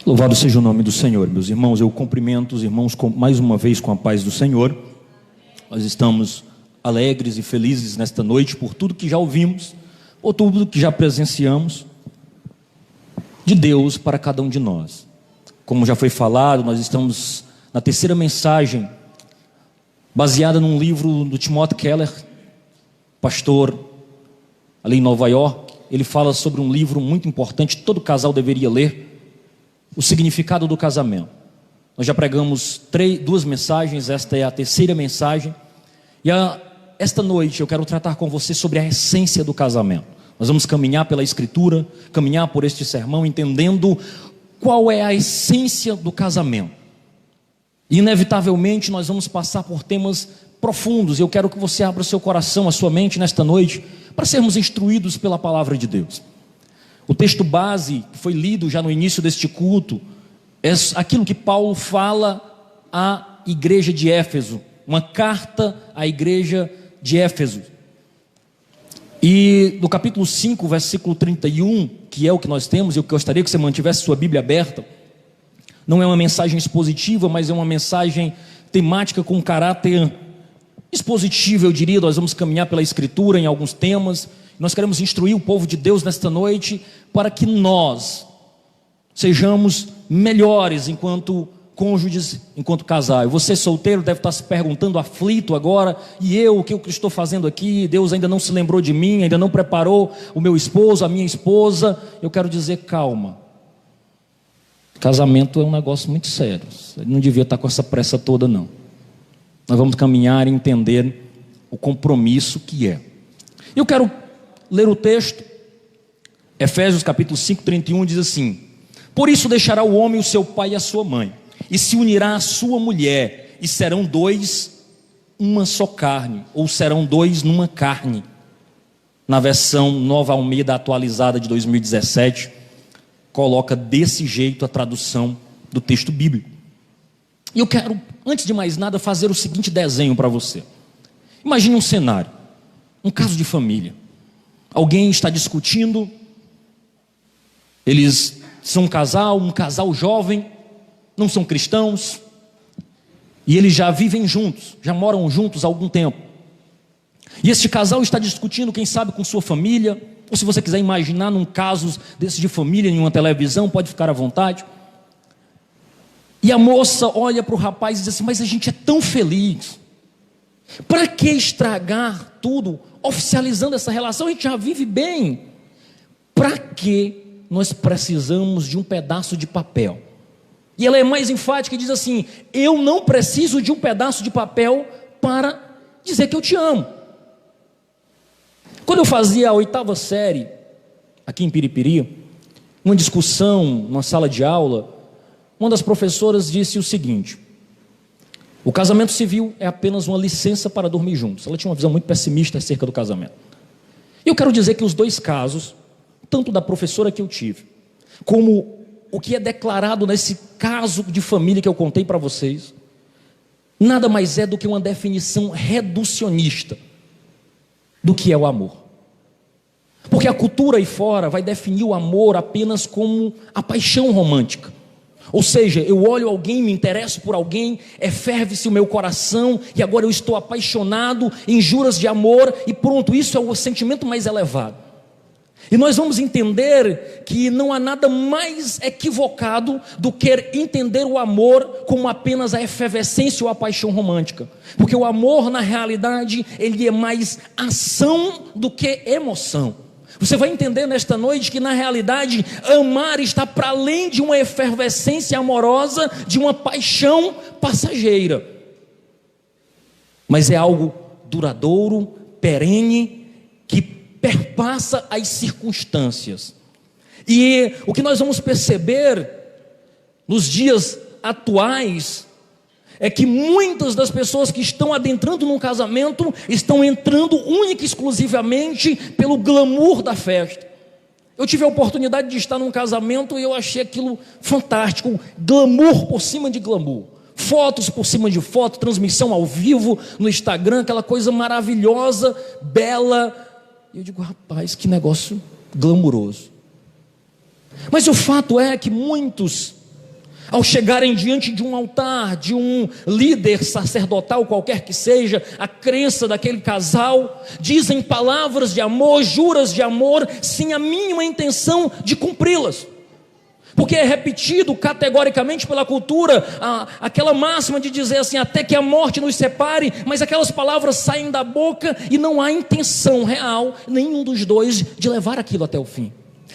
Louvado seja o nome do Senhor, meus irmãos. Eu cumprimento os irmãos mais uma vez com a paz do Senhor. Nós estamos alegres e felizes nesta noite por tudo que já ouvimos, por tudo que já presenciamos de Deus para cada um de nós. Como já foi falado, nós estamos na terceira mensagem, baseada num livro do Timothy Keller, pastor ali em Nova York. Ele fala sobre um livro muito importante, todo casal deveria ler, o significado do casamento. Nós já pregamos duas mensagens, esta é a terceira mensagem. E esta noite eu quero tratar com você sobre a essência do casamento. Nós vamos caminhar pela Escritura, caminhar por este sermão, entendendo qual é a essência do casamento. E inevitavelmente nós vamos passar por temas profundos. Eu quero que você abra o seu coração, a sua mente nesta noite, para sermos instruídos pela palavra de Deus. O texto base, que foi lido já no início deste culto, é aquilo que Paulo fala à igreja de Éfeso, uma carta à igreja de Éfeso. E no capítulo 5, versículo 31, que é o que nós temos, eu gostaria que você mantivesse sua Bíblia aberta. Não é uma mensagem expositiva, mas é uma mensagem temática com caráter expositivo, eu diria. Nós vamos caminhar pela Escritura em alguns temas. Nós queremos instruir o povo de Deus nesta noite para que nós sejamos melhores enquanto cônjuges, enquanto casal. Você solteiro deve estar se perguntando, aflito agora, e eu, o que eu estou fazendo aqui? Deus ainda não se lembrou de mim, ainda não preparou o meu esposo, a minha esposa. Eu quero dizer, calma. Casamento é um negócio muito sério. Ele não devia estar com essa pressa toda, não. Nós vamos caminhar e entender o compromisso que é. Eu quero ler o texto. Efésios capítulo 5, 31 diz assim: por isso deixará o homem o seu pai e a sua mãe, e se unirá à sua mulher, e serão dois uma só carne, ou serão dois numa carne. Na versão Nova Almeida atualizada de 2017, coloca desse jeito a tradução do texto bíblico. E eu quero, antes de mais nada, fazer o seguinte desenho para você. Imagine um cenário, um caso de família. Alguém está discutindo, eles são um casal jovem, não são cristãos, e eles já vivem juntos, já moram juntos há algum tempo. E este casal está discutindo, quem sabe, com sua família, ou se você quiser imaginar num caso desse de família, em uma televisão, pode ficar à vontade. E a moça olha para o rapaz e diz assim: mas a gente é tão feliz, para que estragar tudo, oficializando essa relação? A gente já vive bem. Para que nós precisamos de um pedaço de papel? E ela é mais enfática e diz assim: eu não preciso de um pedaço de papel para dizer que eu te amo. Quando eu fazia a 8ª série, aqui em Piripiri, uma discussão, numa sala de aula, uma das professoras disse o seguinte: o casamento civil é apenas uma licença para dormir juntos. Ela tinha uma visão muito pessimista acerca do casamento. E eu quero dizer que os dois casos, tanto da professora que eu tive, como o que é declarado nesse caso de família que eu contei para vocês, nada mais é do que uma definição reducionista do que é o amor. Porque a cultura aí fora vai definir o amor apenas como a paixão romântica. Ou seja, eu olho alguém, me interesso por alguém, ferve-se o meu coração, e agora eu estou apaixonado em juras de amor, e pronto, isso é o sentimento mais elevado. E nós vamos entender que não há nada mais equivocado do que entender o amor como apenas a efervescência ou a paixão romântica. Porque o amor, na realidade, ele é mais ação do que emoção. Você vai entender nesta noite que, na realidade, amar está para além de uma efervescência amorosa, de uma paixão passageira. Mas é algo duradouro, perene, que perpassa as circunstâncias. E o que nós vamos perceber nos dias atuais é que muitas das pessoas que estão adentrando num casamento estão entrando única e exclusivamente pelo glamour da festa. Eu tive a oportunidade de estar num casamento e eu achei aquilo fantástico, glamour por cima de glamour, fotos por cima de foto, transmissão ao vivo no Instagram, aquela coisa maravilhosa, bela. E eu digo, rapaz, que negócio glamouroso. Mas o fato é que muitos Ao chegarem diante de um altar, de um líder sacerdotal, qualquer que seja a crença daquele casal, dizem palavras de amor, juras de amor, sem a mínima intenção de cumpri-las. Porque é repetido categoricamente pela cultura aquela máxima de dizer assim: até que a morte nos separe, mas aquelas palavras saem da boca e não há intenção real, nenhum dos dois, de levar aquilo até o fim.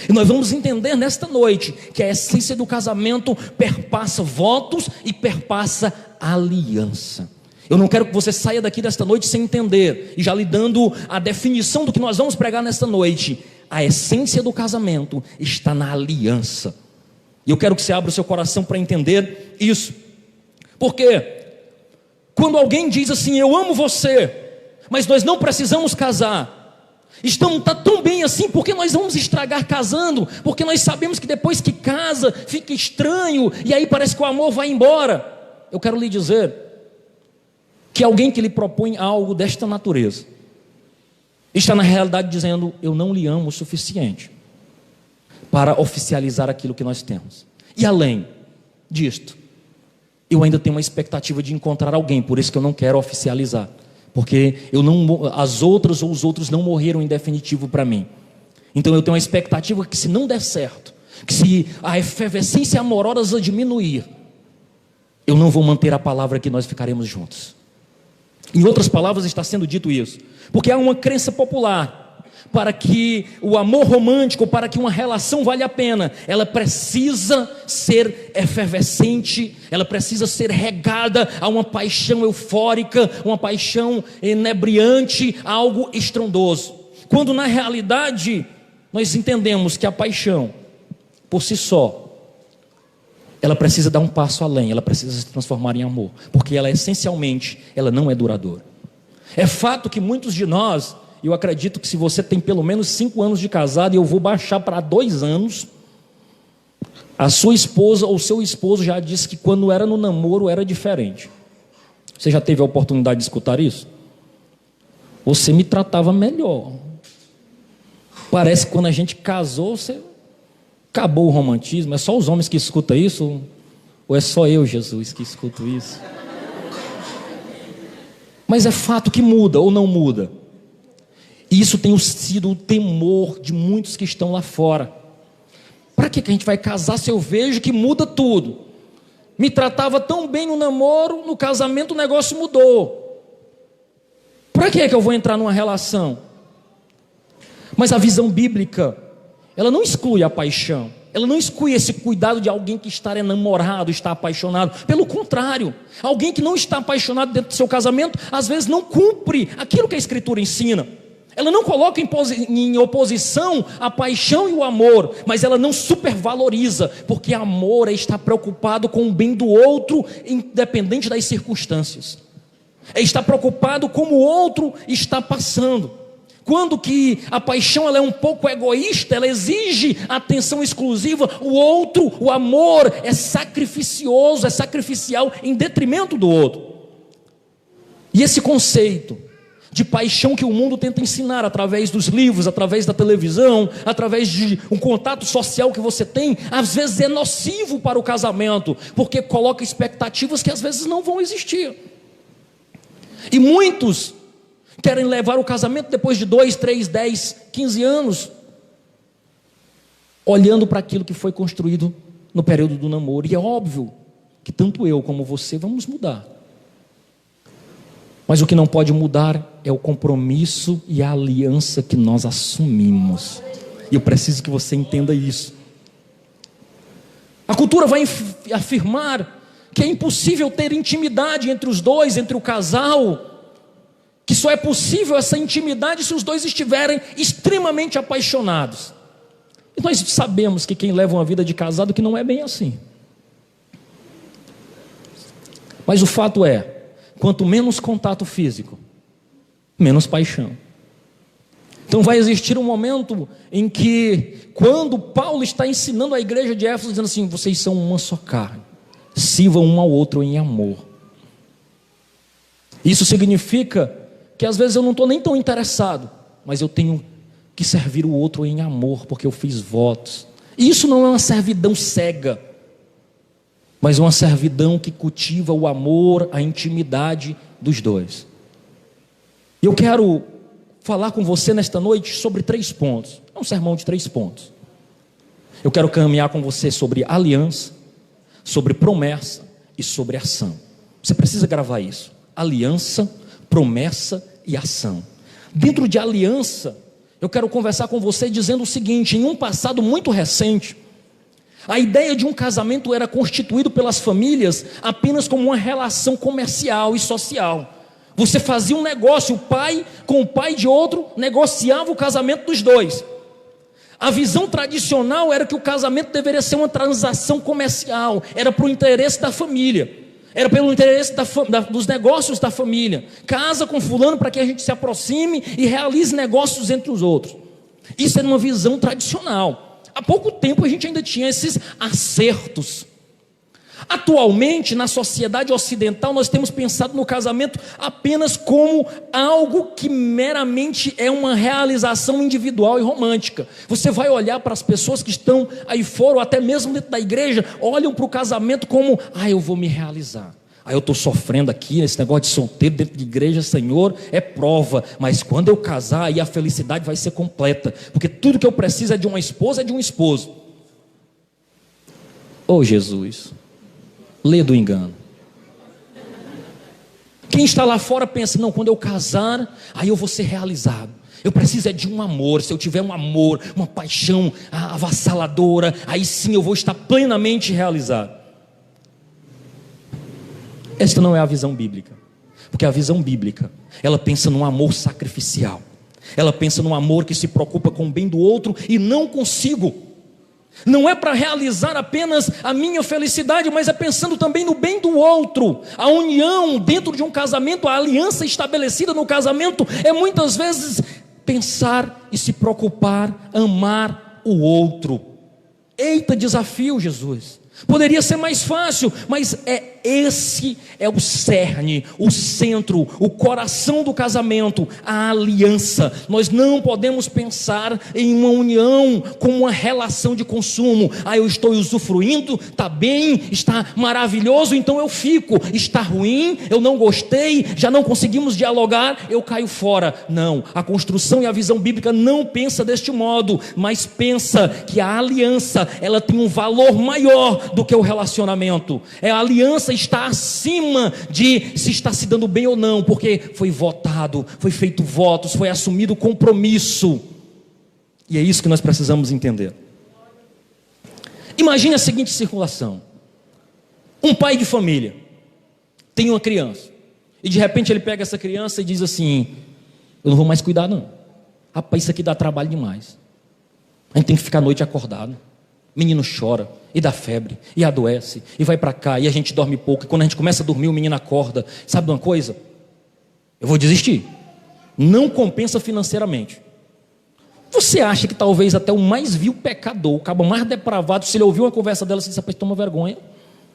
E nós vamos entender nesta noite que a essência do casamento perpassa votos e perpassa aliança. Eu não quero que você saia daqui desta noite sem entender, e já lhe dando a definição do que nós vamos pregar nesta noite. A essência do casamento está na aliança. E eu quero que você abra o seu coração para entender isso. Porque quando alguém diz assim: eu amo você, mas nós não precisamos casar, está tão bem assim, porque nós vamos estragar casando, porque nós sabemos que depois que casa, fica estranho, e aí parece que o amor vai embora. Eu quero lhe dizer que alguém que lhe propõe algo desta natureza está na realidade dizendo: eu não lhe amo o suficiente para oficializar aquilo que nós temos. E além disto, eu ainda tenho uma expectativa de encontrar alguém, por isso que eu não quero oficializar. Porque as outras ou os outros não morreram em definitivo para mim. Então eu tenho uma expectativa que, se não der certo, que se a efervescência amorosa diminuir, eu não vou manter a palavra que nós ficaremos juntos. Em outras palavras, está sendo dito isso, porque há uma crença popular: para que o amor romântico, para que uma relação valha a pena, ela precisa ser efervescente, ela precisa ser regada a uma paixão eufórica, uma paixão inebriante, algo estrondoso. Quando na realidade nós entendemos que a paixão, por si só, ela precisa dar um passo além, ela precisa se transformar em amor, porque ela essencialmente, ela não é duradoura. É fato que muitos de nós, eu acredito que se você tem pelo menos 5 anos de casado, e eu vou baixar para 2 anos, a sua esposa ou seu esposo já disse que quando era no namoro era diferente. Você já teve a oportunidade de escutar isso? Você me tratava melhor. Parece que quando a gente casou, acabou o romantismo. É só os homens que escutam isso? Ou é só eu, Jesus, que escuto isso? Mas é fato que muda ou não muda. E isso tem sido o temor de muitos que estão lá fora. Para que a gente vai casar se eu vejo que muda tudo? Me tratava tão bem no namoro, no casamento o negócio mudou. Para que eu vou entrar numa relação? Mas a visão bíblica, ela não exclui a paixão. Ela não exclui esse cuidado de alguém que está enamorado, está apaixonado. Pelo contrário, alguém que não está apaixonado dentro do seu casamento, às vezes não cumpre aquilo que a Escritura ensina. Ela não coloca em oposição a paixão e o amor, mas ela não supervaloriza, porque amor é estar preocupado com o bem do outro, independente das circunstâncias. É estar preocupado como o outro está passando. Quando que a paixão ela é um pouco egoísta, ela exige atenção exclusiva, o outro, o amor é sacrificioso, é sacrificial em detrimento do outro. E esse conceito de paixão que o mundo tenta ensinar através dos livros, através da televisão, através de um contato social que você tem, às vezes é nocivo para o casamento, porque coloca expectativas que às vezes não vão existir. E muitos querem levar o casamento depois de 2, 3, 10, 15 anos, olhando para aquilo que foi construído no período do namoro. E é óbvio que tanto eu como você vamos mudar. Mas o que não pode mudar é o compromisso e a aliança que nós assumimos. E eu preciso que você entenda isso. A cultura vai afirmar que é impossível ter intimidade entre os dois, entre o casal, que só é possível essa intimidade se os dois estiverem extremamente apaixonados. E nós sabemos que quem leva uma vida de casado que não é bem assim. Mas o fato é, quanto menos contato físico, menos paixão. Então vai existir um momento em que, quando Paulo está ensinando a igreja de Éfeso, dizendo assim: vocês são uma só carne, sirvam um ao outro em amor. Isso significa que às vezes eu não estou nem tão interessado, mas eu tenho que servir o outro em amor, porque eu fiz votos. E isso não é uma servidão cega. mas uma servidão que cultiva o amor, a intimidade dos dois. Eu quero falar com você nesta noite sobre 3 pontos. É um sermão de 3 pontos. Eu quero caminhar com você sobre aliança, sobre promessa e sobre ação. Você precisa gravar isso: aliança, promessa e ação. Dentro de aliança, eu quero conversar com você dizendo o seguinte: em um passado muito recente, a ideia de um casamento era constituído pelas famílias apenas como uma relação comercial e social. Você fazia um negócio, o pai com o pai de outro negociava o casamento dos dois. A visão tradicional era que o casamento deveria ser uma transação comercial, era para o interesse da família, era pelo interesse dos negócios da família. Casa com fulano para que a gente se aproxime e realize negócios entre os outros. Isso era uma visão tradicional. Há pouco tempo a gente ainda tinha esses acertos. Atualmente, na sociedade ocidental, nós temos pensado no casamento apenas como algo que meramente é uma realização individual e romântica. Você vai olhar para as pessoas que estão aí fora, ou até mesmo dentro da igreja, olham para o casamento como: eu vou me realizar. Eu estou sofrendo aqui, esse negócio de solteiro dentro de igreja, Senhor, é prova, mas quando eu casar, aí a felicidade vai ser completa, porque tudo que eu preciso é de uma esposa, é de um esposo. Oh Jesus, lê do engano. Quem está lá fora pensa: não, quando eu casar, aí eu vou ser realizado. Eu preciso é de um amor. Se eu tiver um amor, uma paixão avassaladora, aí sim eu vou estar plenamente realizado. Esta não é a visão bíblica, porque a visão bíblica, ela pensa num amor sacrificial, ela pensa num amor que se preocupa com o bem do outro e não consigo. Não é para realizar apenas a minha felicidade, mas é pensando também no bem do outro. A união dentro de um casamento, a aliança estabelecida no casamento, é muitas vezes pensar e se preocupar, amar o outro. Eita desafio, Jesus! Poderia ser mais fácil, mas esse é o cerne, o centro, o coração do casamento, a aliança. Nós não podemos pensar em uma união como uma relação de consumo. Eu estou usufruindo, está bem, está maravilhoso, então eu fico. Está ruim, eu não gostei, já não conseguimos dialogar, eu caio fora. Não, a construção e a visão bíblica não pensa deste modo, mas pensa que a aliança, ela tem um valor maior do que o relacionamento. A aliança está acima de se está se dando bem ou não, porque foi votado, foi feito votos, foi assumido compromisso. E é isso que nós precisamos entender. Imagine a seguinte circulação: um pai de família tem uma criança, e de repente ele pega essa criança e diz assim: eu não vou mais cuidar não, rapaz, isso aqui dá trabalho demais, a gente tem que ficar a noite acordado. Menino chora, e dá febre, e adoece, e vai para cá, e a gente dorme pouco, e quando a gente começa a dormir, o menino acorda. Sabe de uma coisa? Eu vou desistir. Não compensa financeiramente. Você acha que talvez até o mais vil pecador, o cabo mais depravado, se ele ouvir uma conversa dela, você diz: rapaz, toma vergonha,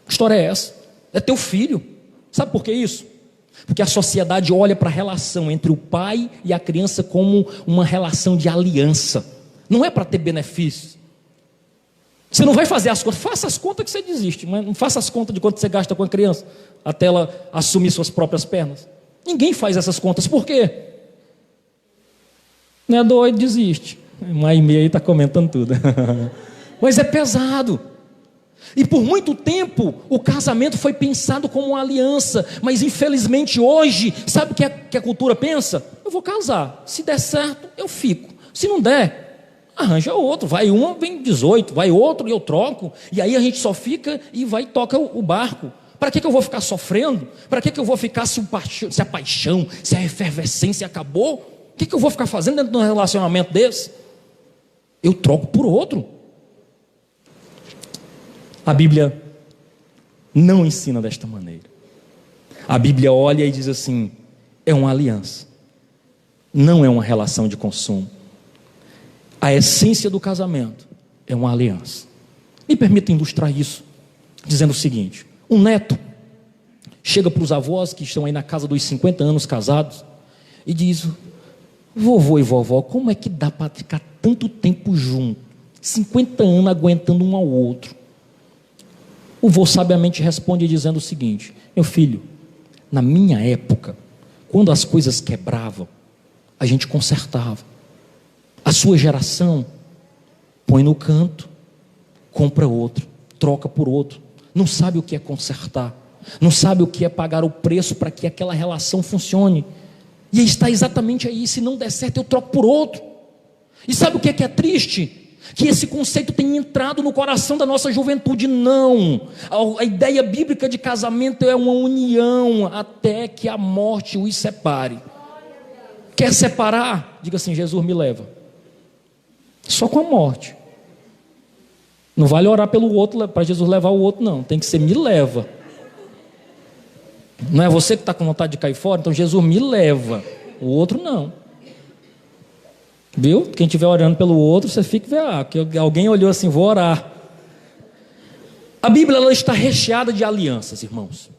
que história é essa? É teu filho. Sabe por que isso? Porque a sociedade olha para a relação entre o pai e a criança como uma relação de aliança. Não é para ter benefícios. Você não vai fazer as contas, faça as contas que você desiste, mas não faça as contas de quanto você gasta com a criança, até ela assumir suas próprias pernas. Ninguém faz essas contas, por quê? Não é doido, desiste. Uma e meia aí está comentando tudo. Mas é pesado. E por muito tempo, o casamento foi pensado como uma aliança, mas infelizmente hoje, sabe o que a cultura pensa? Eu vou casar, se der certo, eu fico, se não der, arranja outro, vai um, vem 18, vai outro e eu troco, e aí a gente só fica e vai e toca o barco. Para que eu vou ficar sofrendo? Para que eu vou ficar se a paixão, se a efervescência acabou? O que eu vou ficar fazendo dentro de um relacionamento desse? Eu troco por outro. A Bíblia não ensina desta maneira. A Bíblia olha e diz assim: é uma aliança, não é uma relação de consumo. A essência do casamento é uma aliança. Me permita ilustrar isso dizendo o seguinte: um neto chega para os avós que estão aí na casa dos 50 anos casados e diz: vovô e vovó, como é que dá para ficar tanto tempo junto? 50 anos aguentando um ao outro. O vô sabiamente responde dizendo o seguinte: meu filho, na minha época, quando as coisas quebravam, a gente consertava. A sua geração põe no canto, compra outro, troca por outro, não sabe o que é consertar, não sabe o que é pagar o preço para que aquela relação funcione. E está exatamente aí: se não der certo, eu troco por outro. E sabe o que é triste? Que esse conceito tem entrado no coração da nossa juventude. Não, a ideia bíblica de casamento é uma união até que a morte os separe. Quer separar? Diga assim: Jesus me leva. Só com a morte. Não vale orar pelo outro para Jesus levar o outro, não. Tem que ser: me leva. Não é você que está com vontade de cair fora? Então Jesus me leva. O outro não. Viu? Quem estiver orando pelo outro, você fica vendo, que alguém olhou assim: vou orar. A Bíblia, ela está recheada de alianças, irmãos.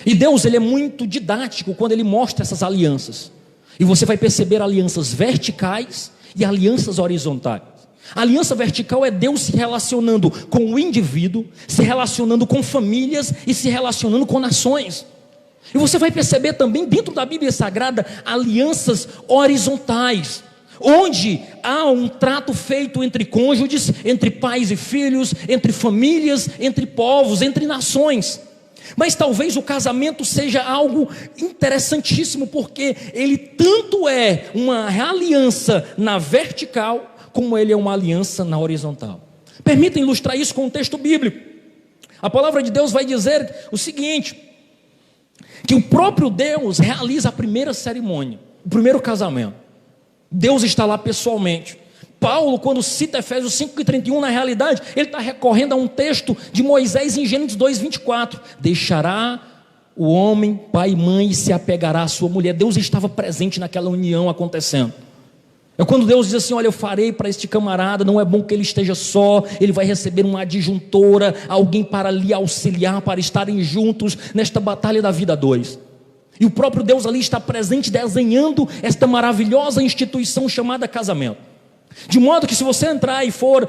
E Deus, ele é muito didático quando ele mostra essas alianças. E você vai perceber alianças verticais e alianças horizontais. A aliança vertical é Deus se relacionando com o indivíduo, se relacionando com famílias e se relacionando com nações. E você vai perceber também dentro da Bíblia Sagrada alianças horizontais, onde há um trato feito entre cônjuges, entre pais e filhos, entre famílias, entre povos, entre nações. Mas talvez o casamento seja algo interessantíssimo, porque ele tanto é uma aliança na vertical, como ele é uma aliança na horizontal. Permita ilustrar isso com um texto bíblico. A palavra de Deus vai dizer o seguinte: que o próprio Deus realiza a primeira cerimônia, o primeiro casamento. Deus está lá pessoalmente. Paulo, quando cita Efésios 5:31, na realidade, ele está recorrendo a um texto de Moisés em Gênesis 2:24. Deixará o homem, pai e mãe, e se apegará à sua mulher. Deus estava presente naquela união acontecendo. É quando Deus diz assim: olha, eu farei para este camarada, não é bom que ele esteja só, ele vai receber uma adjuntora, alguém para lhe auxiliar, para estarem juntos nesta batalha da vida a dois. E o próprio Deus ali está presente, desenhando esta maravilhosa instituição chamada casamento. De modo que, se você entrar e for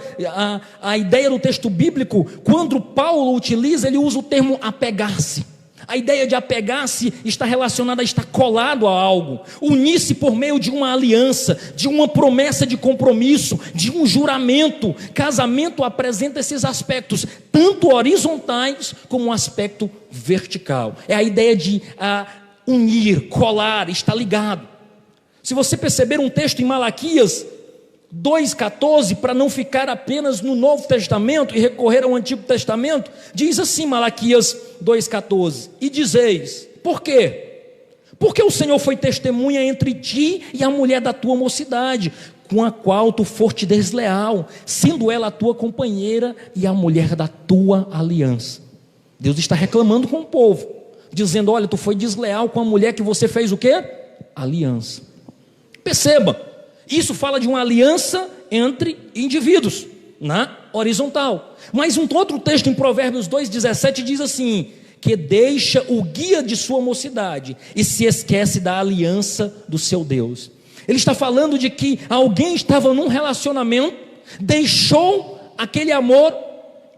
a ideia do texto bíblico, quando Paulo utiliza, ele usa o termo apegar-se. A ideia de apegar-se está relacionada a estar colado a algo, unir-se por meio de uma aliança, de uma promessa de compromisso, de um juramento. Casamento apresenta esses aspectos, tanto horizontais como um aspecto vertical. É a ideia de unir, colar, estar ligado. Se você perceber um texto em Malaquias 2,14, para não ficar apenas no Novo Testamento e recorrer ao Antigo Testamento, diz assim, Malaquias 2,14: e dizeis, por quê? Porque o Senhor foi testemunha entre ti e a mulher da tua mocidade, com a qual tu foste desleal, sendo ela a tua companheira e a mulher da tua aliança. Deus está reclamando com o povo, dizendo: olha, tu foi desleal com a mulher que você fez o quê? Aliança. Perceba, isso fala de uma aliança entre indivíduos, na horizontal. Mas um outro texto em Provérbios 2,17 diz assim: que deixa o guia de sua mocidade e se esquece da aliança do seu Deus. Ele está falando de que alguém estava num relacionamento, deixou aquele amor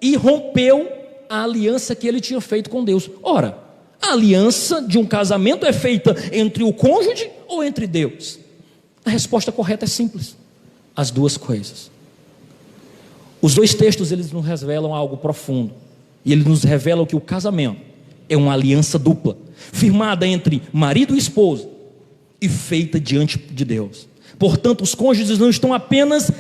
e rompeu a aliança que ele tinha feito com Deus. Ora, a aliança de um casamento é feita entre o cônjuge ou entre Deus? A resposta correta é simples: as duas coisas. Os dois textos, eles nos revelam algo profundo, e eles nos revelam que o casamento é uma aliança dupla, firmada entre marido e esposa e feita diante de Deus. Portanto, os cônjuges não estão apenas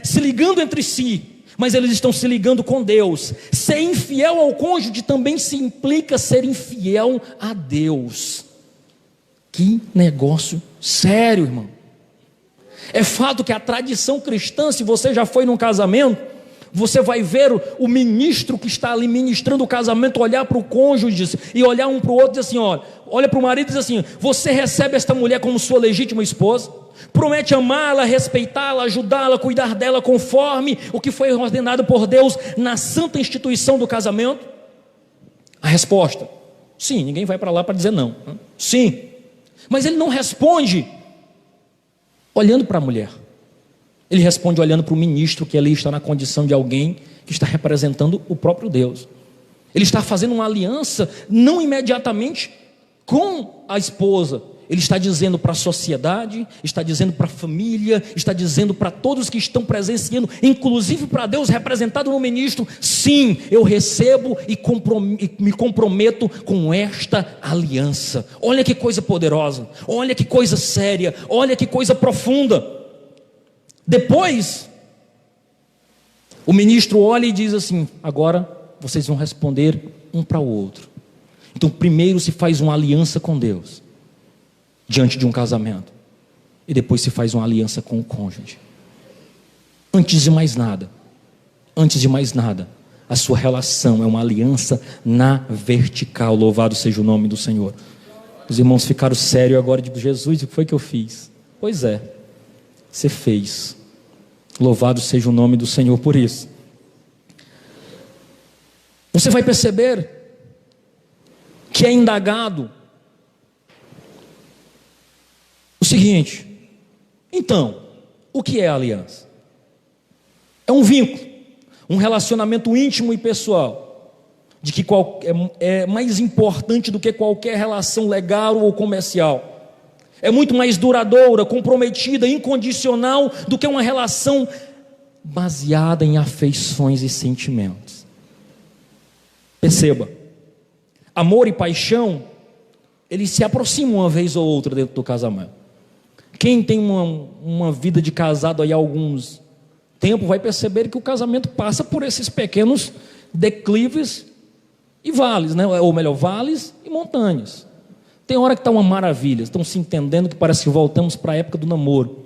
se ligando entre si, mas eles estão se ligando com Deus. Ser infiel ao cônjuge também se implica ser infiel a Deus. Que negócio sério, irmão. É fato que a tradição cristã, se você já foi num casamento, você vai ver o ministro que está ali ministrando o casamento olhar para o cônjuge e olhar um para o outro e dizer assim: olha para o marido e diz assim: você recebe esta mulher como sua legítima esposa? Promete amá-la, respeitá-la, ajudá-la, cuidar dela conforme o que foi ordenado por Deus na santa instituição do casamento? A resposta: sim. Ninguém vai para lá para dizer não. Sim. Mas ele não responde olhando para a mulher. Ele responde olhando para o ministro, que ali está na condição de alguém que está representando o próprio Deus. Ele está fazendo uma aliança, não imediatamente com a esposa. Ele está dizendo para a sociedade, está dizendo para a família, está dizendo para todos que estão presenciando, inclusive para Deus representado no ministro: sim, eu recebo e me comprometo com esta aliança. Olha que coisa poderosa, olha que coisa séria, olha que coisa profunda. Depois, o ministro olha e diz assim: agora vocês vão responder um para o outro. Então primeiro se faz uma aliança com Deus diante de um casamento, e depois se faz uma aliança com o cônjuge. Antes de mais nada, a sua relação é uma aliança na vertical. Louvado seja o nome do Senhor. Os irmãos ficaram sérios agora, de Jesus, o que foi que eu fiz? Pois é, você fez. Louvado seja o nome do Senhor por isso. Você vai perceber que é indagado o seguinte: então, o que é a aliança? É um vínculo, um relacionamento íntimo e pessoal, de que é mais importante do que qualquer relação legal ou comercial. É muito mais duradoura, comprometida, incondicional do que uma relação baseada em afeições e sentimentos. Perceba, amor e paixão, eles se aproximam uma vez ou outra dentro do casamento. Quem tem uma vida de casado aí há alguns tempo vai perceber que o casamento passa por esses pequenos declives e vales, né? Ou melhor, vales e montanhas. Tem hora que está uma maravilha, estão se entendendo, que parece que voltamos para a época do namoro.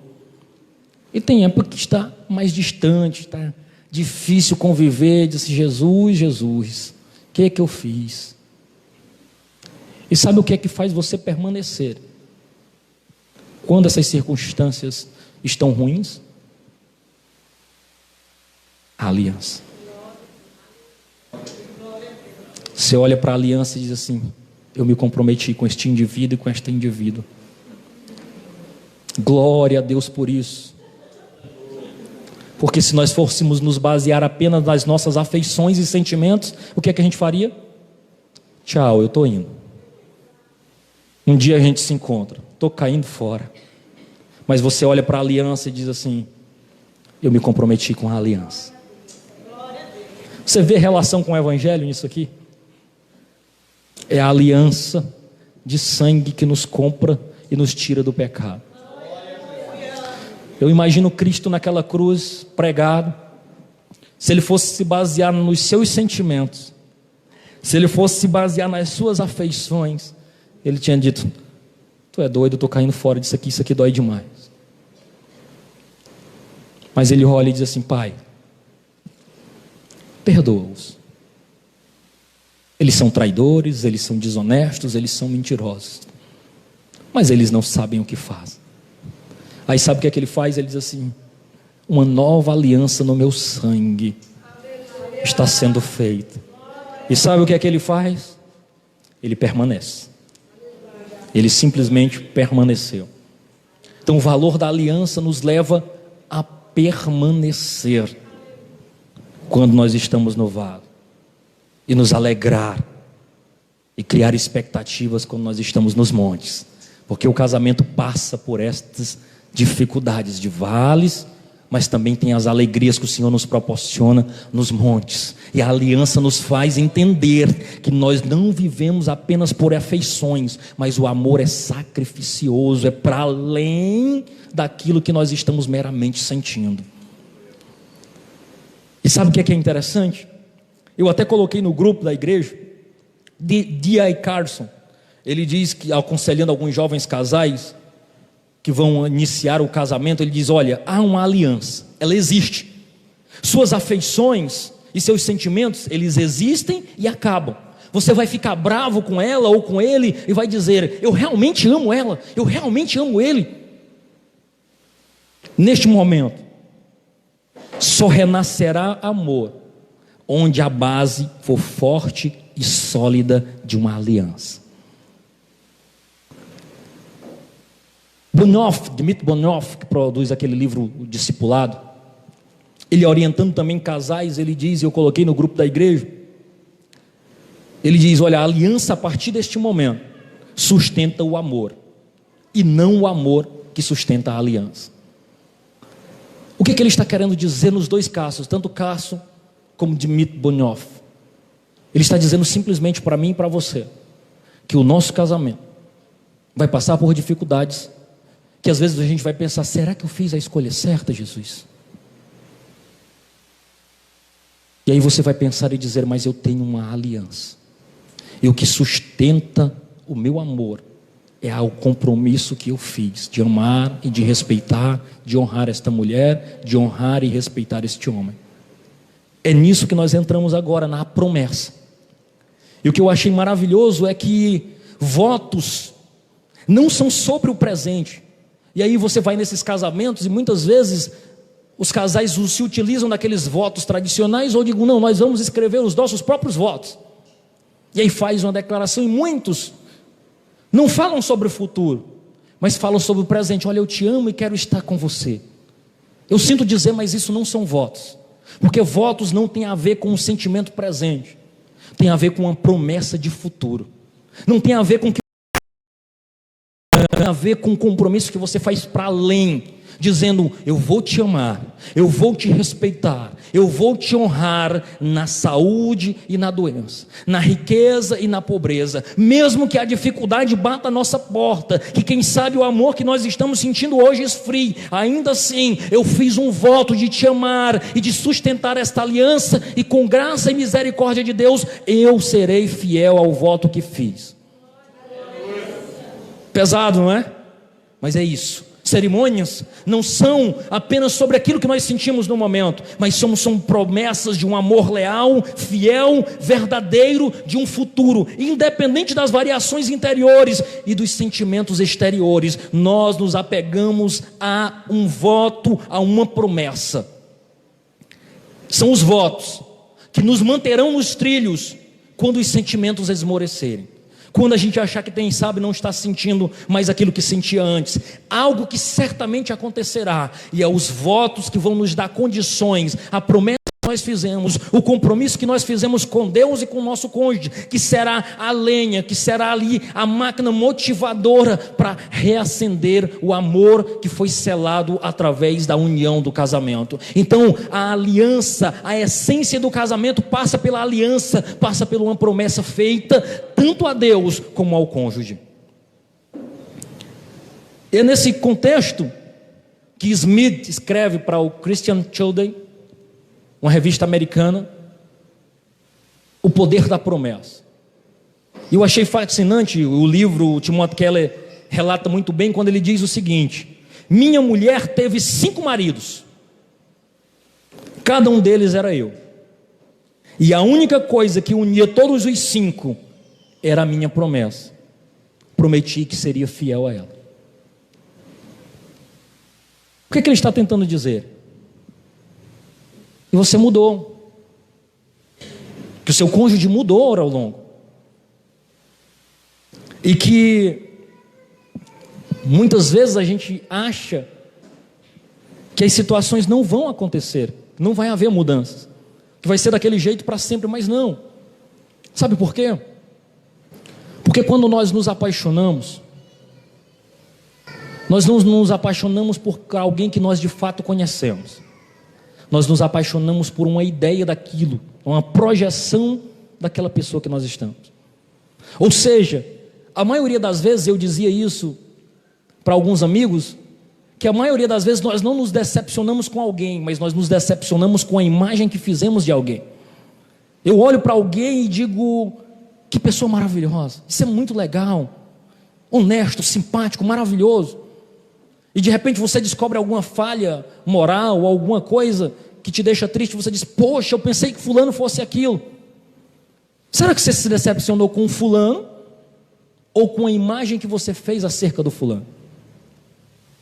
E tem época que está mais distante, está difícil conviver. Disse: Jesus, o que é que eu fiz? E sabe o que é que faz você permanecer quando essas circunstâncias estão ruins? A aliança. Você olha para a aliança e diz assim: eu me comprometi com este indivíduo e com esta indivídua. Glória a Deus por isso. Porque se nós fôssemos nos basear apenas nas nossas afeições e sentimentos, o que é que a gente faria? Tchau, eu estou indo. Um dia a gente se encontra, estou caindo fora. Mas você olha para a aliança e diz assim: eu me comprometi com a aliança. Você vê relação com o evangelho nisso aqui? É a aliança de sangue que nos compra e nos tira do pecado. Eu imagino Cristo naquela cruz, pregado. Se ele fosse se basear nos seus sentimentos, se ele fosse se basear nas suas afeições, ele tinha dito: tu é doido, eu estou caindo fora disso aqui, isso aqui dói demais. Mas ele olha e diz assim: Pai, perdoa-os. Eles são traidores, eles são desonestos, eles são mentirosos, mas eles não sabem o que fazem. Aí sabe o que é que ele faz? Ele diz assim: uma nova aliança no meu sangue está sendo feita. E sabe o que é que ele faz? Ele permanece. Ele simplesmente permaneceu. Então o valor da aliança nos leva a permanecer quando nós estamos no vale, e nos alegrar e criar expectativas quando nós estamos nos montes, porque o casamento passa por estas dificuldades de vales, mas também tem as alegrias que o Senhor nos proporciona nos montes. E a aliança nos faz entender que nós não vivemos apenas por afeições, mas o amor é sacrificioso, é para além daquilo que nós estamos meramente sentindo. E sabe o que é interessante? Eu até coloquei no grupo da igreja, D.I. Carson. Ele diz que, aconselhando alguns jovens casais que vão iniciar o casamento, ele diz: olha, há uma aliança, ela existe. Suas afeições e seus sentimentos, eles existem e acabam. Você vai ficar bravo com ela ou com ele e vai dizer: eu realmente amo ela, eu realmente amo ele. Neste momento, só renascerá amor onde a base for forte e sólida de uma aliança. Dmitry Bonhoeffer, que produz aquele livro O Discipulado, ele orientando também casais, ele diz, e eu coloquei no grupo da igreja, Ele diz: olha, a aliança a partir deste momento sustenta o amor, e não o amor que sustenta a aliança. O que ele está querendo dizer nos dois casos, tanto Carson como Dmitry Bonhoeffer? Ele está dizendo simplesmente para mim e para você, que o nosso casamento vai passar por dificuldades, que às vezes a gente vai pensar: será que eu fiz a escolha certa, Jesus? E aí você vai pensar e dizer: mas eu tenho uma aliança, e o que sustenta o meu amor é o compromisso que eu fiz, de amar e de respeitar, de honrar esta mulher, de honrar e respeitar este homem. É nisso que nós entramos agora, na promessa. E o que eu achei maravilhoso é que votos não são sobre o presente. E aí você vai nesses casamentos e muitas vezes os casais se utilizam daqueles votos tradicionais, ou digam: não, nós vamos escrever os nossos próprios votos. E aí faz uma declaração, e muitos não falam sobre o futuro, mas falam sobre o presente. Olha, eu te amo e quero estar com você. Eu sinto dizer, mas isso não são votos, porque votos não tem a ver com um sentimento presente, tem a ver com uma promessa de futuro. Não tem a ver com tem a ver com um compromisso que você faz para além, dizendo: eu vou te amar, eu vou te respeitar, eu vou te honrar na saúde e na doença, na riqueza e na pobreza, mesmo que a dificuldade bata a nossa porta, que quem sabe o amor que nós estamos sentindo hoje esfrie, ainda assim eu fiz um voto de te amar e de sustentar esta aliança, e com graça e misericórdia de Deus eu serei fiel ao voto que fiz. Pesado, não é? Mas é isso. Cerimônias não são apenas sobre aquilo que nós sentimos no momento, mas são promessas de um amor leal, fiel, verdadeiro, de um futuro, independente das variações interiores e dos sentimentos exteriores. Nós nos apegamos a um voto, a uma promessa. São os votos que nos manterão nos trilhos quando os sentimentos esmorecerem, quando a gente achar que quem sabe não está sentindo mais aquilo que sentia antes. Algo que certamente acontecerá, e é os votos que vão nos dar condições, a promessa que nós fizemos, o compromisso que nós fizemos com Deus e com o nosso cônjuge, que será a lenha, que será ali a máquina motivadora para reacender o amor que foi selado através da união do casamento. Então a aliança, a essência do casamento passa pela aliança, passa por uma promessa feita tanto a Deus como ao cônjuge. É nesse contexto que Smith escreve para o Christian Today, uma revista americana, O Poder da Promessa. E eu achei fascinante o livro. O Timothy Keller relata muito bem quando ele diz o seguinte: minha mulher teve 5 maridos, cada um deles era eu, e a única coisa que unia todos os 5 era a minha promessa. Prometi que seria fiel a ela. O que ele está tentando dizer? E você mudou, que o seu cônjuge mudou ao longo, e que muitas vezes a gente acha que as situações não vão acontecer, não vai haver mudanças, que vai ser daquele jeito para sempre, mas não. Sabe por quê? Porque quando nós nos apaixonamos, nós não nos apaixonamos por alguém que nós de fato conhecemos. Nós nos apaixonamos por uma ideia daquilo, uma projeção daquela pessoa que nós estamos. Ou seja, a maioria das vezes, eu dizia isso para alguns amigos, que a maioria das vezes nós não nos decepcionamos com alguém, mas nós nos decepcionamos com a imagem que fizemos de alguém. Eu olho para alguém e digo: que pessoa maravilhosa, isso é muito legal, honesto, simpático, maravilhoso. E de repente você descobre alguma falha moral, alguma coisa que te deixa triste. Você diz: poxa, eu pensei que fulano fosse aquilo. Será que você se decepcionou com o fulano, ou com a imagem que você fez acerca do fulano?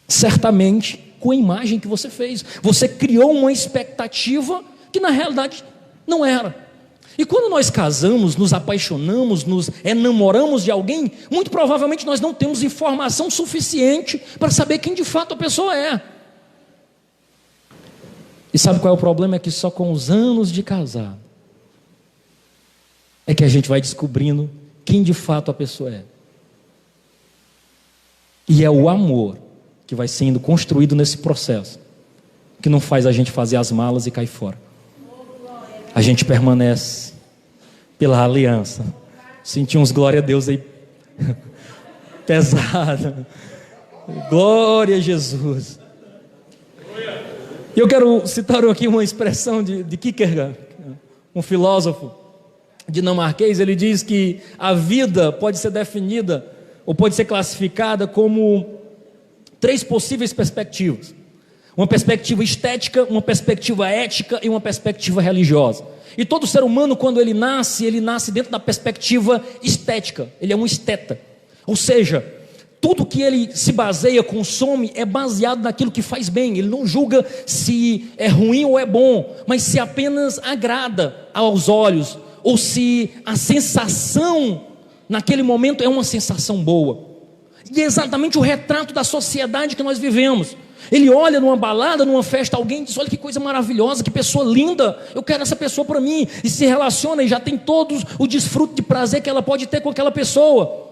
Certamente com a imagem que você fez. Você criou uma expectativa que na realidade não era. E quando nós casamos, nos apaixonamos, nos enamoramos de alguém, muito provavelmente nós não temos informação suficiente para saber quem de fato a pessoa é. E sabe qual é o problema? É que só com os anos de casado é que a gente vai descobrindo quem de fato a pessoa é. E é o amor que vai sendo construído nesse processo, que não faz a gente fazer as malas e cair fora. A gente permanece pela aliança. Senti uns glória a Deus aí pesado. Glória a Jesus. Eu quero citar aqui uma expressão de Kierkegaard, um filósofo dinamarquês. Ele diz que a vida pode ser definida ou pode ser classificada como 3 possíveis perspectivas: uma perspectiva estética, uma perspectiva ética e uma perspectiva religiosa. E todo ser humano, quando ele nasce dentro da perspectiva estética. Ele é um esteta, ou seja, tudo que ele se baseia, consome, é baseado naquilo que faz bem. Ele não julga se é ruim ou é bom, mas se apenas agrada aos olhos, ou se a sensação naquele momento é uma sensação boa. E é exatamente o retrato da sociedade que nós vivemos. Ele olha numa balada, numa festa, alguém diz: olha que coisa maravilhosa, que pessoa linda, eu quero essa pessoa para mim. E se relaciona e já tem todos o desfruto de prazer que ela pode ter com aquela pessoa.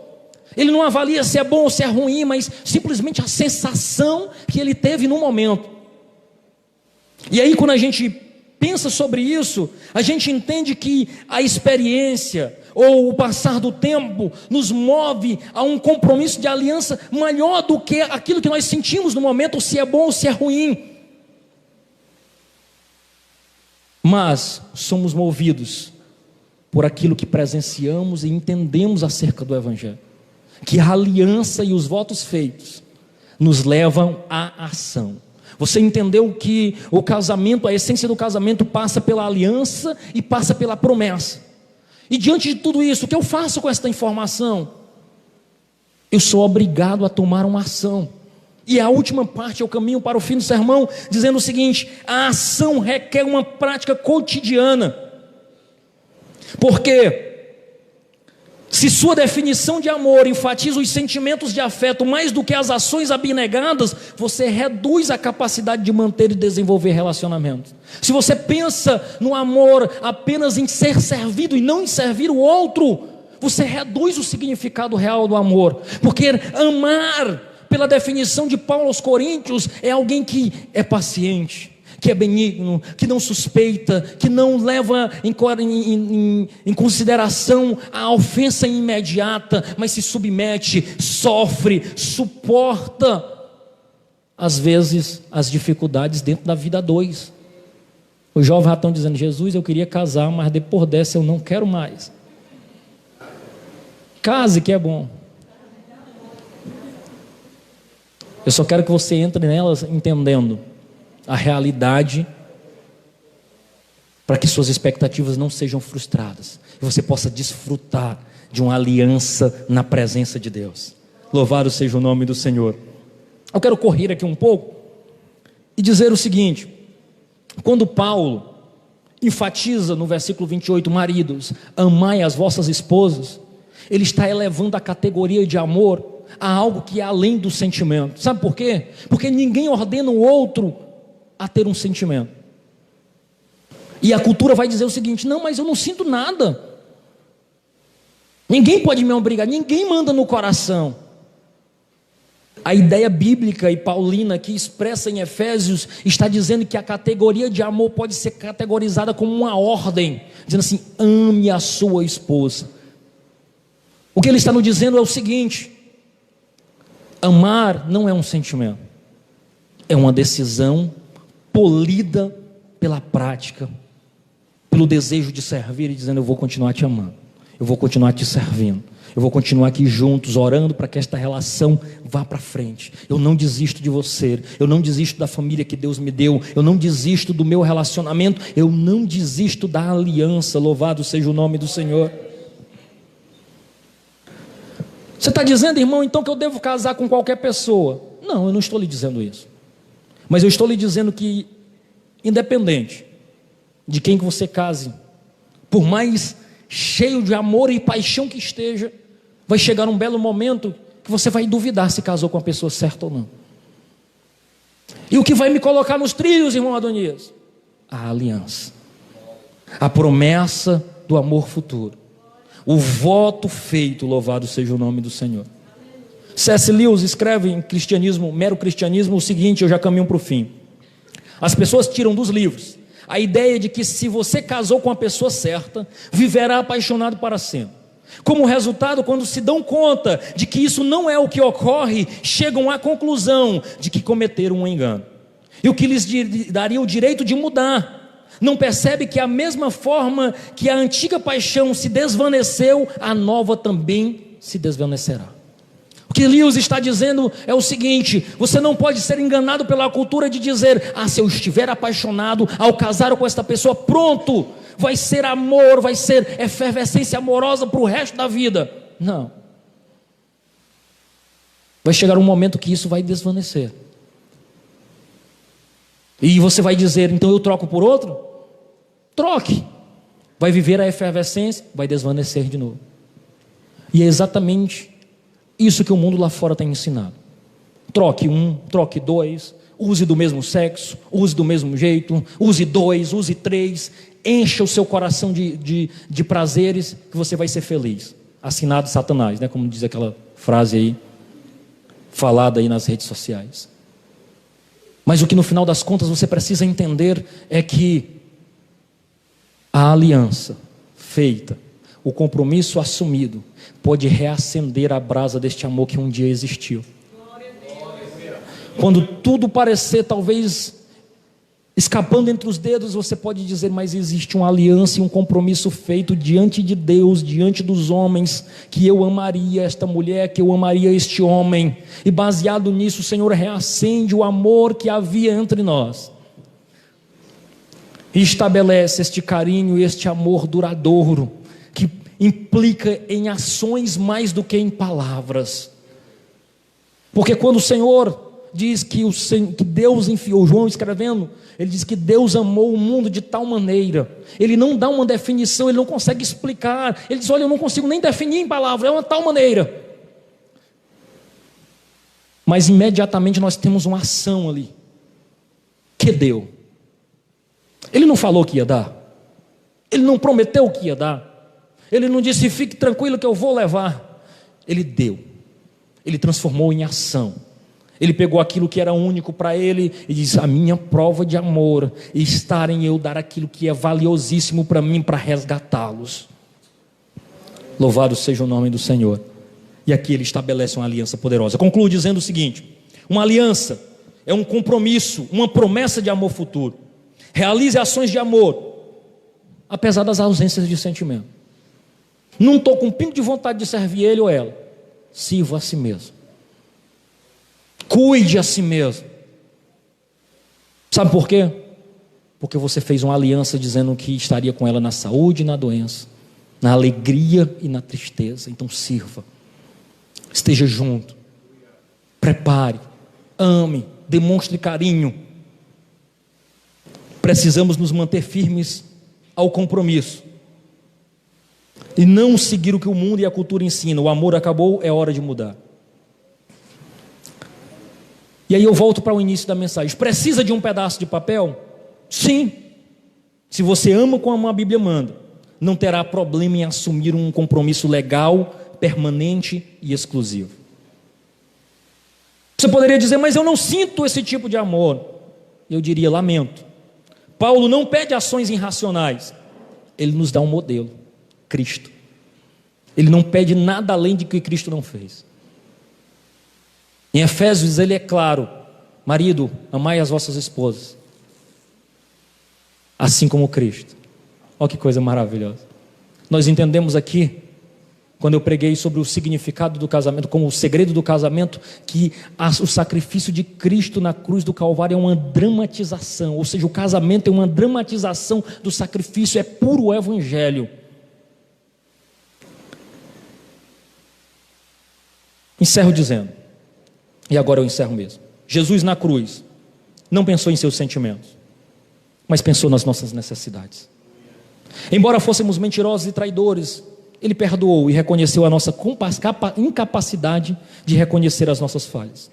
Ele não avalia se é bom ou se é ruim, mas simplesmente a sensação que ele teve no momento. E aí, quando a gente pensa sobre isso, a gente entende que a experiência ou o passar do tempo nos move a um compromisso de aliança maior do que aquilo que nós sentimos no momento, ou se é bom ou se é ruim. Mas somos movidos por aquilo que presenciamos e entendemos acerca do Evangelho, que a aliança e os votos feitos nos levam à ação. Você entendeu que o casamento, a essência do casamento passa pela aliança e passa pela promessa. E diante de tudo isso, o que eu faço com esta informação? Eu sou obrigado a tomar uma ação. E a última parte, eu caminho para o fim do sermão, dizendo o seguinte: a ação requer uma prática cotidiana. Porque se sua definição de amor enfatiza os sentimentos de afeto mais do que as ações abnegadas, você reduz a capacidade de manter e desenvolver relacionamentos. Se você pensa no amor apenas em ser servido e não em servir o outro, você reduz o significado real do amor. Porque amar, pela definição de Paulo aos Coríntios, é alguém que é paciente, que é benigno, que não suspeita, que não leva em consideração a ofensa imediata, mas se submete, sofre, suporta, às vezes, as dificuldades dentro da vida a dois. Os jovens já estão dizendo: Jesus, eu queria casar, mas depois dessa eu não quero mais. Case, que é bom. Eu só quero que você entre nelas entendendo a realidade, para que suas expectativas não sejam frustradas e você possa desfrutar de uma aliança na presença de Deus. Louvado seja o nome do Senhor. Eu quero correr aqui um pouco e dizer o seguinte: quando Paulo enfatiza no versículo 28, maridos, amai as vossas esposas, ele está elevando a categoria de amor a algo que é além do sentimento. Sabe por quê? Porque ninguém ordena o outro a ter um sentimento. E a cultura vai dizer o seguinte: não, mas eu não sinto nada, ninguém pode me obrigar, ninguém manda no coração. A ideia bíblica e paulina que expressa em Efésios está dizendo que a categoria de amor pode ser categorizada como uma ordem, dizendo assim: ame a sua esposa. O que ele está nos dizendo é o seguinte: amar não é um sentimento, é uma decisão polida pela prática, pelo desejo de servir e dizendo: eu vou continuar te amando, eu vou continuar te servindo, eu vou continuar aqui juntos, orando para que esta relação vá para frente. Eu não desisto de você, eu não desisto da família que Deus me deu, eu não desisto do meu relacionamento, eu não desisto da aliança. Louvado seja o nome do Senhor. Você está dizendo, irmão, então que eu devo casar com qualquer pessoa? Não, eu não estou lhe dizendo isso. Mas eu estou lhe dizendo que, independente de quem que você case, por mais cheio de amor e paixão que esteja, vai chegar um belo momento que você vai duvidar se casou com a pessoa certa ou não. E o que vai me colocar nos trilhos, irmão Adonias? A aliança, a promessa do amor futuro. O voto feito, louvado seja o nome do Senhor. C.S. Lewis escreve em Cristianismo, Mero Cristianismo, o seguinte, eu já caminho para o fim. As pessoas tiram dos livros a ideia de que se você casou com a pessoa certa, viverá apaixonado para sempre. Como resultado, quando se dão conta de que isso não é o que ocorre, chegam à conclusão de que cometeram um engano. E o que lhes daria o direito de mudar. Não percebe que a mesma forma que a antiga paixão se desvaneceu, a nova também se desvanecerá. O que Lewis está dizendo é o seguinte: você não pode ser enganado pela cultura de dizer, se eu estiver apaixonado, ao casar com esta pessoa, pronto, vai ser amor, vai ser efervescência amorosa para o resto da vida. Não. Vai chegar um momento que isso vai desvanecer. E você vai dizer, então eu troco por outro? Troque. Vai viver a efervescência, vai desvanecer de novo. E é exatamente isso que o mundo lá fora tem ensinado. Troque um, troque dois, use do mesmo sexo, use do mesmo jeito, use dois, use três, encha o seu coração de prazeres, que você vai ser feliz. Assinado Satanás, né? Como diz aquela frase aí, falada aí nas redes sociais. Mas o que no final das contas você precisa entender é que a aliança feita, o compromisso assumido, pode reacender a brasa deste amor que um dia existiu. Quando tudo parecer talvez escapando entre os dedos, você pode dizer, mas existe uma aliança e um compromisso feito diante de Deus, diante dos homens, que eu amaria esta mulher, que eu amaria este homem, e baseado nisso o Senhor reacende o amor que havia entre nós, e estabelece este carinho e este amor duradouro, que implica em ações mais do que em palavras. Porque quando o Senhor diz que Deus enviou, João escrevendo, ele diz que Deus amou o mundo de tal maneira, ele não dá uma definição, ele não consegue explicar, ele diz, olha, eu não consigo nem definir em palavras, é uma tal maneira. Mas imediatamente nós temos uma ação ali, que deu. Ele não falou que ia dar, ele não prometeu que ia dar, ele não disse, fique tranquilo que eu vou levar. Ele deu, ele transformou em ação. Ele pegou aquilo que era único para ele e disse, a minha prova de amor está em eu dar aquilo que é valiosíssimo para mim, para resgatá-los. Louvado seja o nome do Senhor. E aqui ele estabelece uma aliança poderosa. Concluo dizendo o seguinte: uma aliança é um compromisso, uma promessa de amor futuro. Realize ações de amor, apesar das ausências de sentimento. Não estou com um pingo de vontade de servir ele ou ela. Sirva a si mesmo. Cuide a si mesmo. Sabe por quê? Porque você fez uma aliança dizendo que estaria com ela na saúde e na doença, na alegria e na tristeza. Então sirva, esteja junto, prepare, ame, demonstre carinho. Precisamos nos manter firmes ao compromisso e não seguir o que o mundo e a cultura ensinam. O amor acabou, é hora de mudar. E aí eu volto para o início da mensagem. Precisa de um pedaço de papel? Sim. Se você ama como a Bíblia manda, não terá problema em assumir um compromisso legal, permanente e exclusivo. Você poderia dizer, mas eu não sinto esse tipo de amor. Eu diria, lamento. Paulo não pede ações irracionais. Ele nos dá um modelo, Cristo. Ele não pede nada além de que Cristo não fez. Em Efésios ele é claro: marido, amai as vossas esposas, assim como Cristo. Olha que coisa maravilhosa. Nós entendemos aqui, quando eu preguei sobre o significado do casamento, como o segredo do casamento, que o sacrifício de Cristo na cruz do Calvário é uma dramatização, ou seja, o casamento é uma dramatização do sacrifício, é puro evangelho. Encerro dizendo, e agora eu encerro mesmo: Jesus na cruz não pensou em seus sentimentos, mas pensou nas nossas necessidades. Embora fôssemos mentirosos e traidores, Ele perdoou e reconheceu a nossa incapacidade de reconhecer as nossas falhas.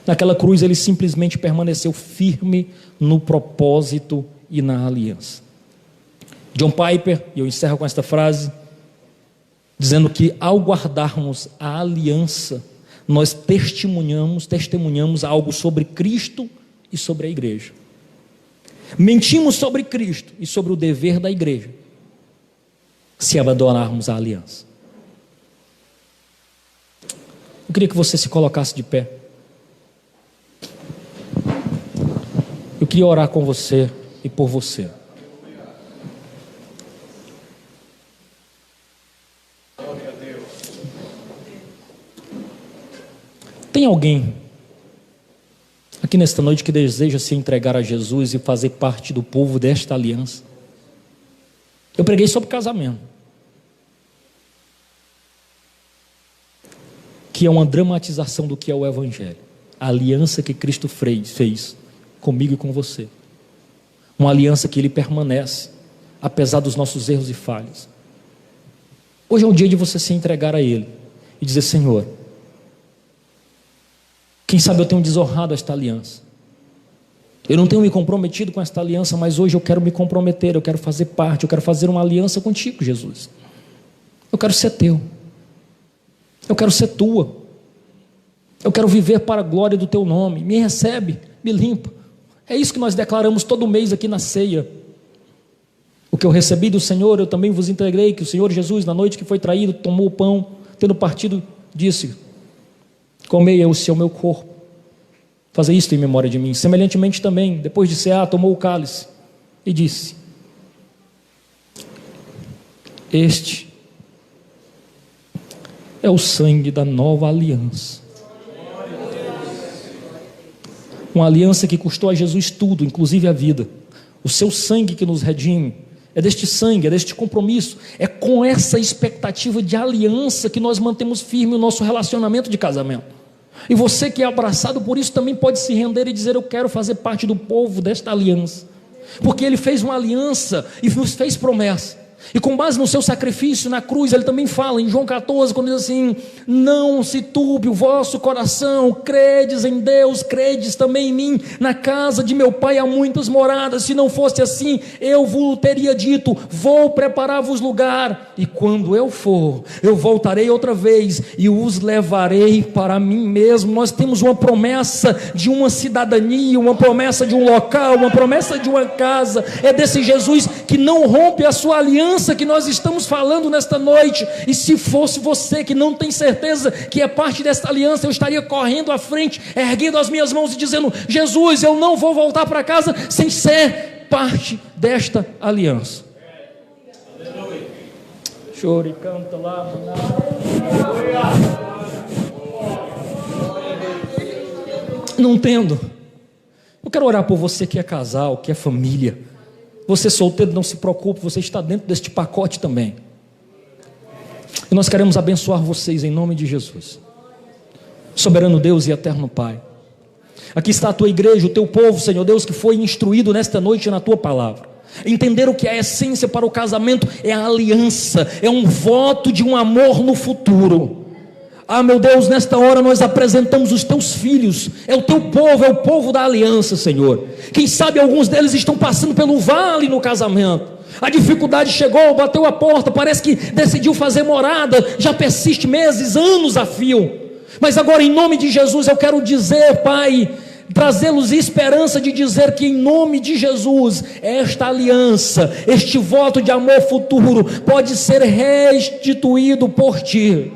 Naquela cruz Ele simplesmente permaneceu firme no propósito e na aliança. John Piper, e eu encerro com esta frase, dizendo que ao guardarmos a aliança, nós testemunhamos algo sobre Cristo e sobre a igreja. Mentimos sobre Cristo e sobre o dever da igreja, se abandonarmos a aliança. Eu queria que você se colocasse de pé. Eu queria orar com você e por você. Tem alguém aqui nesta noite que deseja se entregar a Jesus e fazer parte do povo desta aliança? Eu preguei sobre casamento, que é uma dramatização do que é o Evangelho, a aliança que Cristo fez comigo e com você, uma aliança que Ele permanece, apesar dos nossos erros e falhas. Hoje é o dia de você se entregar a Ele e dizer: Senhor, quem sabe eu tenho desonrado esta aliança, eu não tenho me comprometido com esta aliança, mas hoje eu quero me comprometer, eu quero fazer parte, eu quero fazer uma aliança contigo, Jesus. Eu quero ser teu, eu quero ser tua, eu quero viver para a glória do teu nome. Me recebe, me limpa. É isso que nós declaramos todo mês aqui na ceia. O que eu recebi do Senhor, eu também vos entreguei, que o Senhor Jesus, na noite que foi traído, tomou o pão, tendo partido, disse: comei esse é o meu corpo, fazei isto em memória de mim. Semelhantemente também, depois de cear, tomou o cálice e disse: este é o sangue da nova aliança, uma aliança que custou a Jesus tudo, inclusive a vida. O seu sangue que nos redime. É deste sangue, é deste compromisso, é com essa expectativa de aliança que nós mantemos firme o nosso relacionamento de casamento. E você que é abraçado por isso também pode se render e dizer: eu quero fazer parte do povo desta aliança, porque Ele fez uma aliança e nos fez promessa. E com base no seu sacrifício na cruz, Ele também fala em João 14, quando diz assim: não se turbe o vosso coração, credes em Deus, credes também em mim. Na casa de meu Pai há muitas moradas, se não fosse assim, eu vos teria dito: vou preparar-vos lugar, e quando eu for, eu voltarei outra vez e os levarei para mim mesmo. Nós temos uma promessa de uma cidadania, uma promessa de um local, uma promessa de uma casa. É desse Jesus que não rompe a sua aliança que nós estamos falando nesta noite. E se fosse você que não tem certeza que é parte desta aliança, eu estaria correndo à frente, erguendo as minhas mãos e dizendo: Jesus, eu não vou voltar para casa sem ser parte desta aliança. Chore e canta lá. Não entendo. Eu quero orar por você que é casal, que é família. Você solteiro, não se preocupe, você está dentro deste pacote também. E nós queremos abençoar vocês em nome de Jesus. Soberano Deus e eterno Pai, aqui está a tua igreja, o teu povo, Senhor Deus, que foi instruído nesta noite na tua palavra. Entender o que é a essência para o casamento é a aliança, é um voto de um amor no futuro. Ah, meu Deus, nesta hora nós apresentamos os teus filhos, é o teu povo, é o povo da aliança, Senhor. Quem sabe alguns deles estão passando pelo vale no casamento. A dificuldade chegou, bateu a porta, parece que decidiu fazer morada, já persiste meses, anos a fio. Mas agora, em nome de Jesus, eu quero dizer, Pai, trazê-los esperança de dizer que em nome de Jesus, esta aliança, este voto de amor futuro pode ser restituído por Ti.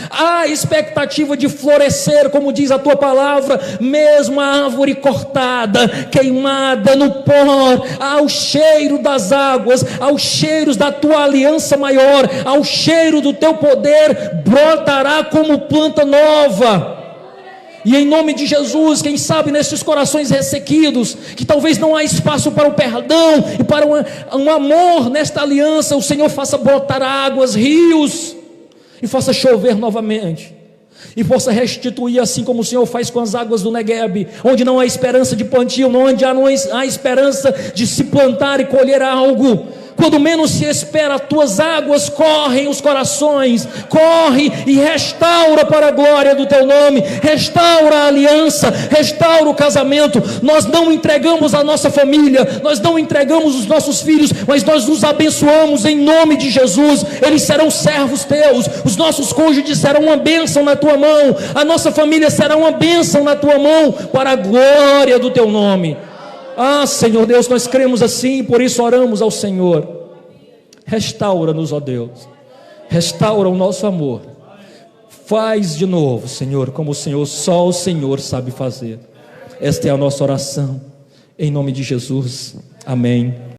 Há expectativa de florescer, como diz a tua palavra, mesmo a árvore cortada, queimada no pó, ao cheiro das águas, aos cheiros da tua aliança maior, ao cheiro do teu poder, brotará como planta nova. E em nome de Jesus, quem sabe nesses corações ressequidos, que talvez não há espaço para o perdão e para um amor nesta aliança, o Senhor faça brotar águas, rios, e faça chover novamente, e possa restituir, assim como o Senhor faz com as águas do Negueb, onde não há esperança de plantio, onde não há esperança de se plantar e colher algo. Quando menos se espera, as tuas águas correm os corações, corre e restaura para a glória do teu nome, restaura a aliança, restaura o casamento. Nós não entregamos a nossa família, nós não entregamos os nossos filhos, mas nós nos abençoamos em nome de Jesus. Eles serão servos teus, os nossos cônjuges serão uma bênção na tua mão, a nossa família será uma bênção na tua mão, para a glória do teu nome. Ah, Senhor Deus, nós cremos assim, por isso oramos ao Senhor. Restaura-nos, ó Deus, restaura o nosso amor, faz de novo, Senhor, como o Senhor, só o Senhor sabe fazer. Esta é a nossa oração, em nome de Jesus, amém.